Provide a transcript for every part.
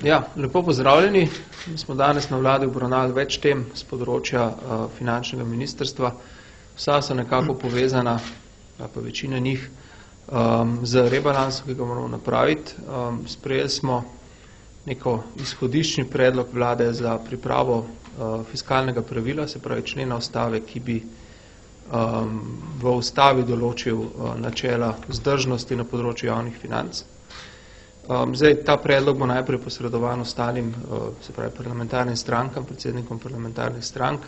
Ja, lepo pozdravljeni. Mi smo danes na vladi obravnavali več tem z področja finančnega ministrstva. Vsa so nekako povezana, pa večina njih, z rebalansom, ki ga moramo napraviti. Sprejeli smo neko izhodiščni predlog vlade za pripravo fiskalnega pravila, se pravi člena ustave, ki bi v ustavi določil načela vzdržnosti na področju javnih financ. Zdaj, ta predlog bo najprej posredovan ostalim, se pravi parlamentarnim strankam, predsednikom parlamentarnih strank,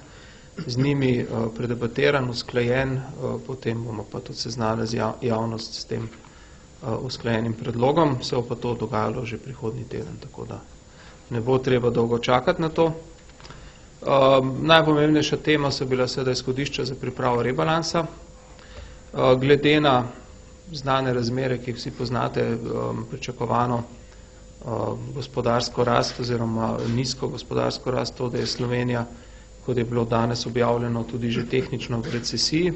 z njimi predebatiran, usklajen, potem bomo pa tudi seznali z javnost s tem usklajenim predlogom, se bo pa to dogajalo že prihodnji teden, tako da ne bo treba dolgo čakati na to. Najpomembnejša tema so bila seveda izhodišča za pripravo rebalansa. Glede na znane razmere, ki jih vsi poznate, pričakovano gospodarsko rast oziroma nizko gospodarsko rast, to, da je Slovenija, kot je bilo danes objavljeno, tudi že tehnično v recesiji.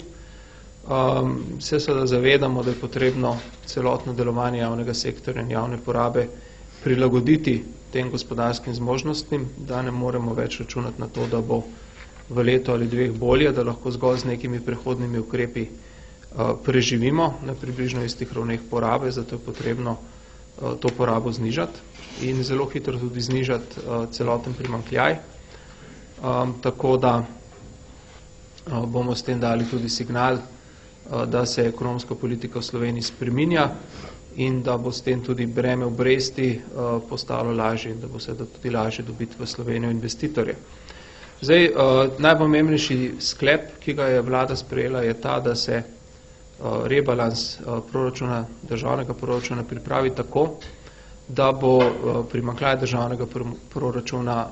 Se seveda zavedamo, da je potrebno celotno delovanje javnega sektorja in javne porabe prilagoditi tem gospodarskim zmožnostim, da ne moremo več računati na to, da bo v letu ali dveh bolje, da lahko zgolj z nekimi prehodnimi ukrepi preživimo na približno istih ravneh porabe, zato je potrebno to porabo znižati in zelo hitro tudi znižati celoten primanjkljaj. Tako da bomo s tem dali tudi signal, da se ekonomska politika v Sloveniji spreminja in da bo s tem tudi breme obresti postalo lažje in da bo seveda tudi lažje dobiti v Slovenijo investitorje. Zdaj, najpomembnejši sklep, ki ga je vlada sprejela, je ta, da se rebalans proračuna, državnega proračuna pripravi tako, da bo primanjkljaj državnega proračuna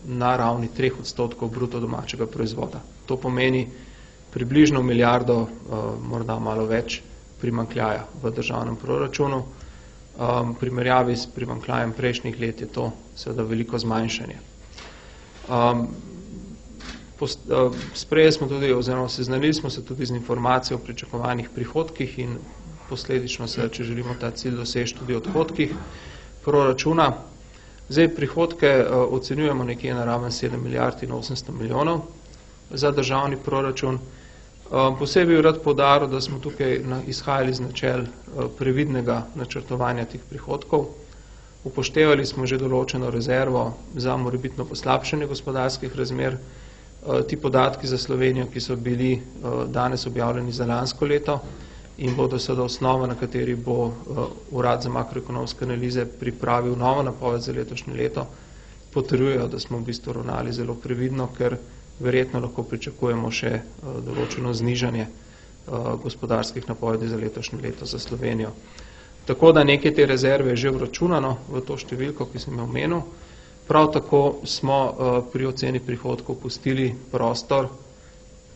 na ravni 3% bruto domačega proizvoda. To pomeni približno milijardo, morda malo več primanjkljaja v državnem proračunu. V primerjavi s primanjkljajem prejšnjih let je to seveda veliko zmanjšanje. Sprejeli smo tudi, oziroma seznanili smo se tudi z informacijo o pričakovanih prihodkih in posledično se, če želimo ta cilj doseči, tudi odhodkih proračuna. Zdaj, prihodke ocenjujemo nekje na raven 7 milijard in 800 milijonov za državni proračun. Posebej bi rad poudaril, da smo tukaj izhajali z načel previdnega načrtovanja teh prihodkov. Upoštevali smo že določeno rezervo za morebitno poslabšanje gospodarskih razmer. Ti podatki za Slovenijo, ki so bili danes objavljeni za lansko leto in bodo seveda osnova, na kateri bo Urad za makroekonomske analize pripravil novo napoved za letošnje leto, potrjujejo, da smo v bistvu ravnali zelo previdno, ker verjetno lahko pričakujemo še določeno znižanje gospodarskih napovedi za letošnje leto za Slovenijo. Tako da nekaj te rezerve je že vračunano v to številko, ki sem jo omenil. Prav tako smo pri oceni prihodkov pustili prostor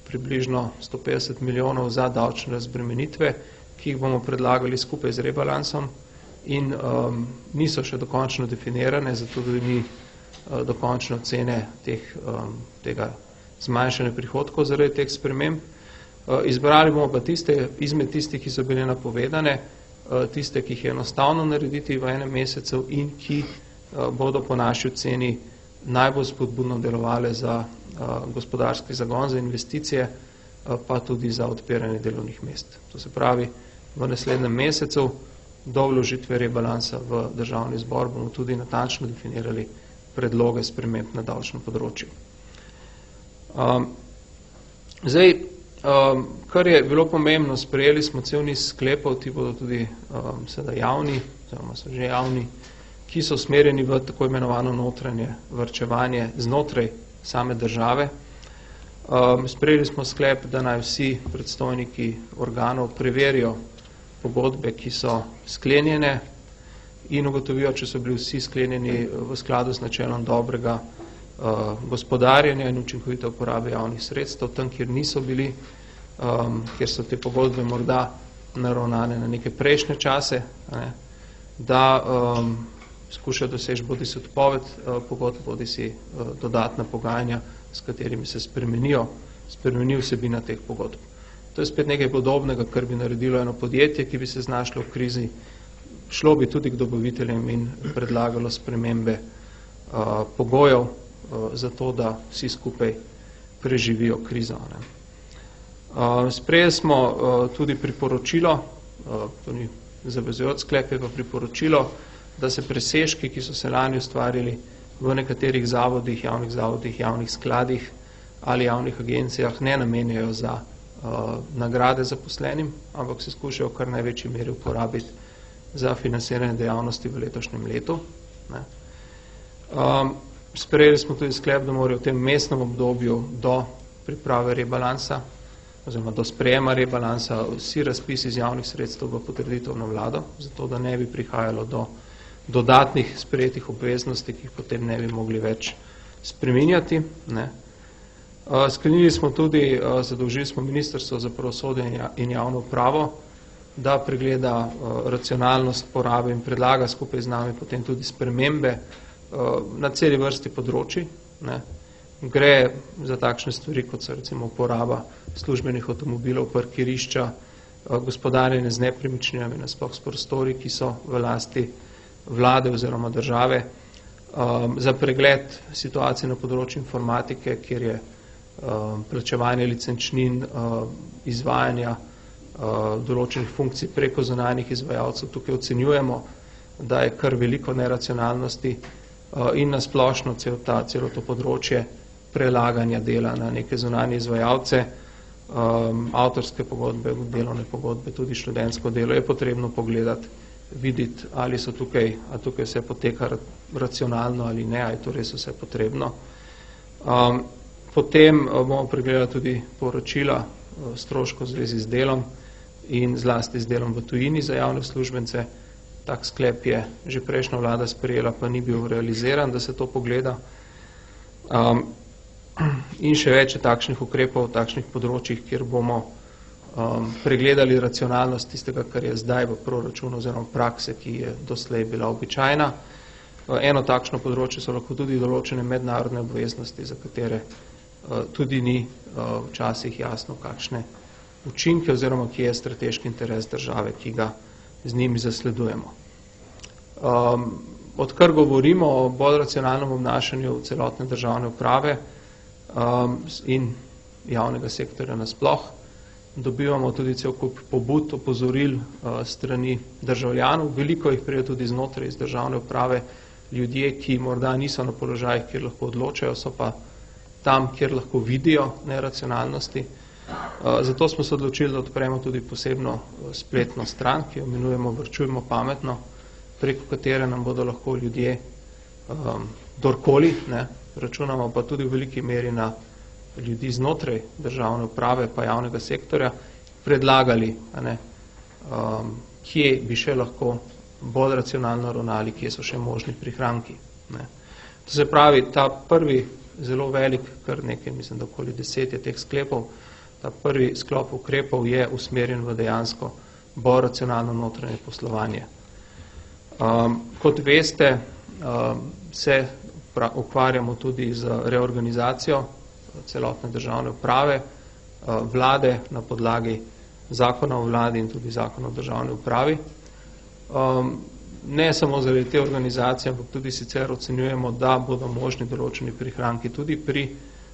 približno 150 milijonov za davčne razbremenitve, ki jih bomo predlagali skupaj z rebalansom in niso še dokončno definirane, zato tudi ni dokončne ocene tega zmanjšanja prihodkov zaradi teh sprememb. Izbrali bomo pa tiste, izmed tistih, ki so bile napovedane, tiste, ki jih je enostavno narediti v enem mesecu in ki bodo po naši oceni najbolj spodbudno delovale za gospodarski zagon, za investicije, pa tudi za odpiranje delovnih mest. To se pravi, v naslednjem mesecu do vložitve rebalansa v državni zbor bomo tudi natančno definirali predloge sprememb na davčnem področju. Zdaj, kar je bilo pomembno, sprejeli smo cel niz sklepov, ti bodo tudi sedaj javni, oziroma so že javni, ki so usmerjeni v tako imenovano notranje varčevanje znotraj same države. Sprejeli smo sklep, da naj vsi predstojniki organov preverijo pogodbe, ki so sklenjene in ugotovijo, če so bili vsi sklenjeni v skladu z načelom dobrega gospodarjenja in učinkovite uporabe javnih sredstev, tam, kjer niso bili, kjer so te pogodbe morda naravnane na neke prejšnje čase, da skušajo doseči bodi si odpoved pogodb, bodi si dodatna pogajanja, s katerimi se spremeni vsebina teh pogodb. To je spet nekaj podobnega, kar bi naredilo eno podjetje, ki bi se znašlo v krizi, Šlo bi tudi k dobaviteljem in predlagalo spremembe pogojev za to, da vsi skupaj preživijo krizo. Sprejeli smo tudi priporočilo, to ni zavezujoč sklep, je pa priporočilo, da se presežki, ki so se lani ustvarili v nekaterih zavodih, javnih skladih ali javnih agencijah, ne namenjajo za nagrade zaposlenim, ampak se skušajo v kar največji meri uporabiti za financiranje dejavnosti v letošnjem letu. Sprejeli smo tudi sklep, da morajo v tem mestnem obdobju do priprave rebalansa oziroma do sprejema rebalansa vsi razpisi iz javnih sredstev v potrditev na vlado, zato da ne bi prihajalo do dodatnih sprejetih obveznosti, ki jih potem ne bi mogli več spreminjati. Sklenili smo tudi, zadolžili smo Ministrstvo za pravosodje in javno upravo, da pregleda racionalnost porabe in predlaga skupaj z nami potem tudi spremembe na celi vrsti področji. Gre za takšne stvari, kot so recimo uporaba službenih avtomobilov, parkirišča, gospodarjenje z nepremičninami, nasploh s prostori, ki so v lasti vlade oziroma države, za pregled situacije na področju informatike, kjer je plačevanje licenčnin, izvajanja določenih funkcij preko zunanjih izvajalcev. Tukaj ocenjujemo, da je kar veliko neracionalnosti in nasplošno celo to področje prelaganja dela na neke zunanje izvajalce, avtorske pogodbe, delovne pogodbe, tudi študentsko delo je potrebno pogledati, videti, ali so tukaj vse poteka racionalno ali ne, ali to res vse potrebno. Potem bomo pregledali tudi poročila stroškov v zvezi z delom in zlasti z delom v tujini za javne uslužbence. Tak sklep je že prejšnja vlada sprejela, pa ni bil realiziran, da se to pogleda. In še več takšnih ukrepov, takšnih področjih, kjer bomo pregledali racionalnost tistega, kar je zdaj v proračunu oziroma prakse, ki je doslej bila običajna. Eno takšno področje so lahko tudi določene mednarodne obveznosti, za katere tudi ni včasih jasno, kakšne učinke oziroma kje je strateški interes države, ki ga z njimi zasledujemo. Odkar govorimo o bolj racionalnem obnašanju celotne državne uprave in javnega sektorja nasploh, dobivamo tudi cel kup pobud, opozoril strani državljanov. Veliko jih pride tudi znotraj iz državne uprave, ljudje, ki morda niso na položajih, kjer lahko odločajo, so pa tam, kjer lahko vidijo neracionalnosti. Zato smo se odločili, da odpremo tudi posebno spletno stran, ki jo imenujemo Varčujmo pametno, preko katere nam bodo lahko ljudje, kdorkoli, računamo pa tudi v veliki meri na ljudi znotraj državne uprave pa javnega sektorja, predlagali, kje bi še lahko bolj racionalno ravnali, kje so še možni prihranki. To se pravi, ta prvi zelo velik, kar nekaj, mislim, da okoli 10 je teh sklepov, ta prvi sklop ukrepov je usmerjen v dejansko bolj racionalno notranje poslovanje. Kot veste, se ukvarjamo tudi z reorganizacijo celotne državne uprave, vlade na podlagi zakona o vladi in tudi zakona o državni upravi. Ne samo zaradi te organizacije, ampak tudi sicer ocenjujemo, da bodo možni določeni prihranki tudi pri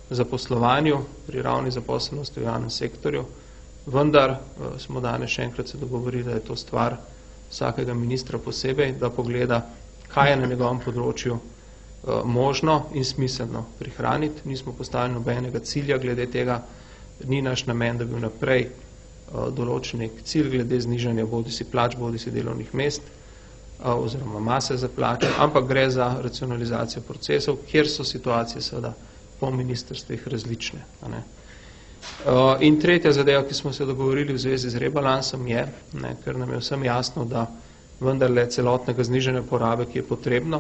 zaposlovanju, pri ravni zaposlenosti v javnem sektorju, vendar smo danes še enkrat se dogovorili, da je to stvar vsakega ministra posebej, da pogleda, kaj je na njegovem področju možno in smiselno prihraniti. Nismo postavili nobenega cilja glede tega, ni naš namen, da bi vnaprej določen nek cilj glede znižanja bodisi plač, bodisi delovnih mest oziroma mase za plače, ampak gre za racionalizacijo procesov, kjer so situacije seveda po ministrstvih različne. In tretja zadeva, ki smo se dogovorili v zvezi z rebalansom je, ker nam je vsem jasno, da vendarle celotnega znižanja porabe, ki je potrebno,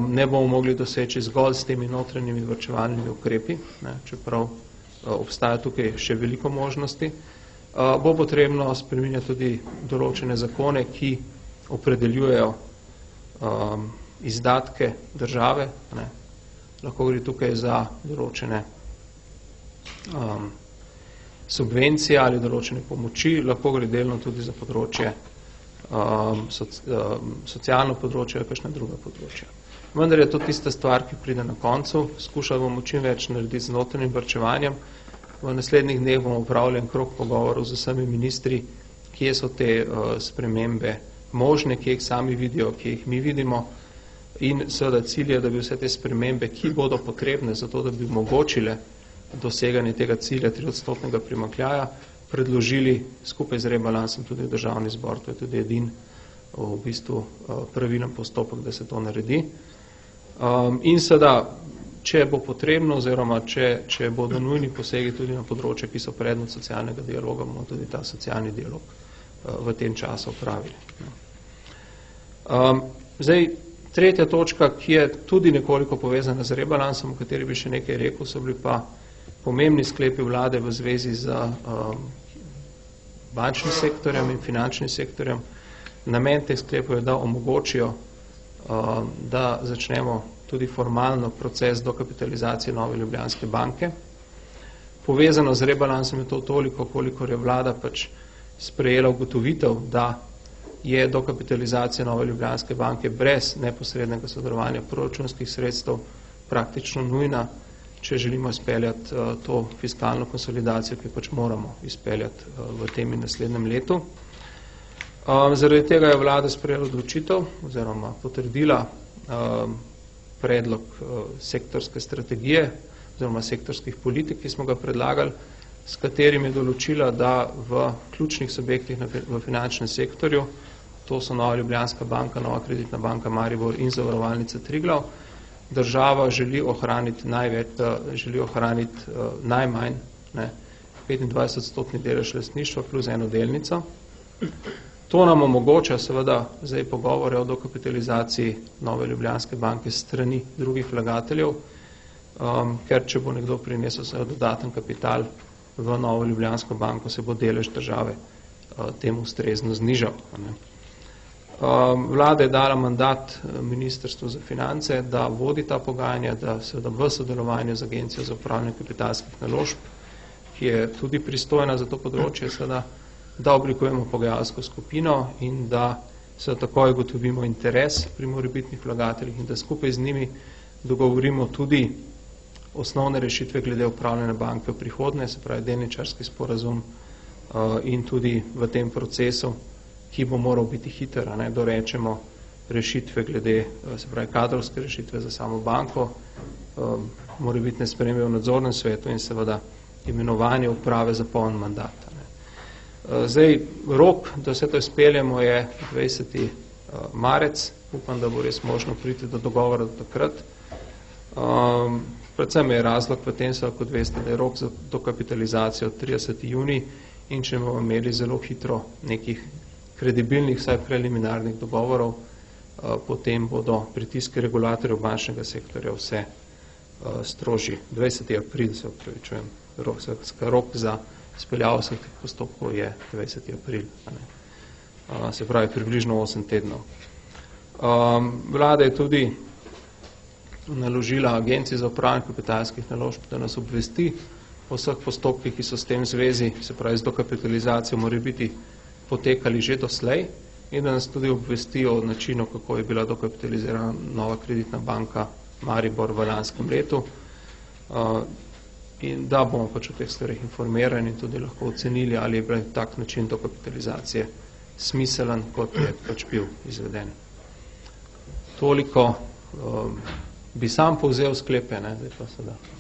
ne bomo mogli doseči zgolj s temi notranjimi varčevalnimi ukrepi, čeprav obstaja tukaj še veliko možnosti, bo potrebno spreminjati tudi določene zakone, ki opredeljujejo izdatke države. Lahko gre tukaj za določene subvencije ali določene pomoči, lahko gre delno tudi za področje socialno področje ali kakšna druga področja. Vendar je to tista stvar, ki pride na koncu. Skušali bomo čim več narediti z notranjim varčevanjem. V naslednjih dneh bomo upravljali krog pogovorov z vsemi ministri, kje so te spremembe možne, kje jih sami vidijo, kje jih mi vidimo. In seveda cilj je, da bi vse te spremembe, ki bodo potrebne za to, da bi omogočile doseganje tega cilja 3% primanjkljaja, predložili skupaj z rebalansom tudi v Državni zbor. To je tudi edin v bistvu pravilen postopek, da se to naredi. In seveda, če bo potrebno oziroma če bodo nujni posegi tudi na področje, ki so predmet socialnega dialoga, bomo tudi ta socialni dialog v tem času opravili. Zdaj, tretja točka, ki je tudi nekoliko povezana z rebalansom, o kateri bi še nekaj rekel, so bili pa pomembni sklepi vlade v zvezi z bančnim sektorjem in finančnim sektorjem. Namen teh sklepov je, da omogočijo, da začnemo tudi formalno proces dokapitalizacije Nove Ljubljanske banke. Povezano z rebalansom je to toliko, kolikor je vlada pač sprejela ugotovitev, da je dokapitalizacija Nove Ljubljanske banke brez neposrednega sodelovanja proračunskih sredstev praktično nujna, če želimo izpeljati to fiskalno konsolidacijo, ki pač moramo izpeljati v tem in naslednjem letu. Zaradi tega je vlada sprejela odločitev oziroma potrdila predlog sektorske strategije oziroma sektorskih politik, ki smo ga predlagali, s katerim je določila, da v ključnih subjektih v finančnem sektorju, to so Nova Ljubljanska banka, Nova Kreditna banka Maribor in Zavarovalnica Triglav, država želi ohraniti najmanj 25% delež lastništva plus eno delnico. To nam omogoča seveda zdaj pogovore o dokapitalizaciji Nove Ljubljanske banke s strani drugih vlagateljev, ker če bo nekdo prinesel seveda dodaten kapital v Novo Ljubljansko banko, se bo delež države temu ustrezno znižal. Vlada je dala mandat Ministrstvu za finance, da vodi ta pogajanja, da seveda v sodelovanju z Agencijo za upravljanje kapitalskih naložb, ki je tudi pristojna za to področje, seveda, da oblikujemo pogajalsko skupino in da se takoj ugotovimo interes pri morebitnih vlagateljih in da skupaj z njimi dogovorimo tudi osnovne rešitve glede upravljanja banke v prihodnje, se pravi delničarski sporazum in tudi v tem procesu, ki bo moral biti hiter, dorečemo rešitve glede, se pravi kadrovske rešitve za samo banko, morebitne spremembe v nadzornem svetu in seveda imenovanje uprave za poln mandat. Zdaj, rok, da vse to izpeljemo, je 20. marec. Upam, da bo res možno priti do dogovora do takrat. Predvsem je razlog v tem, kot veste, da je rok za dokapitalizacijo 30. junij in če bomo imeli zelo hitro nekih kredibilnih, vsaj preliminarnih dogovorov, potem bodo pritiski regulatorjev bančnega sektorja vse strožji. 20. april, se opravičujem, rok za izpeljavo vseh teh postopkov je 20. april, se pravi približno 8 tednov. Vlada je tudi naložila Agenciji za upravljanje kapitalskih naložb, da nas obvesti o vseh postopkih, ki so s tem zvezi, se pravi z dokapitalizacijo, morebiti potekali že doslej in da nas tudi obvesti o načinu, kako je bila dokapitalizirana Nova Kreditna banka Maribor v lanskem letu in da bomo pač o teh stvarih informirani in tudi lahko ocenili, ali je bil tak način dokapitalizacije smiselen, kot je pač bil izveden. Toliko bi sam povzel sklepe, zdaj pa seveda.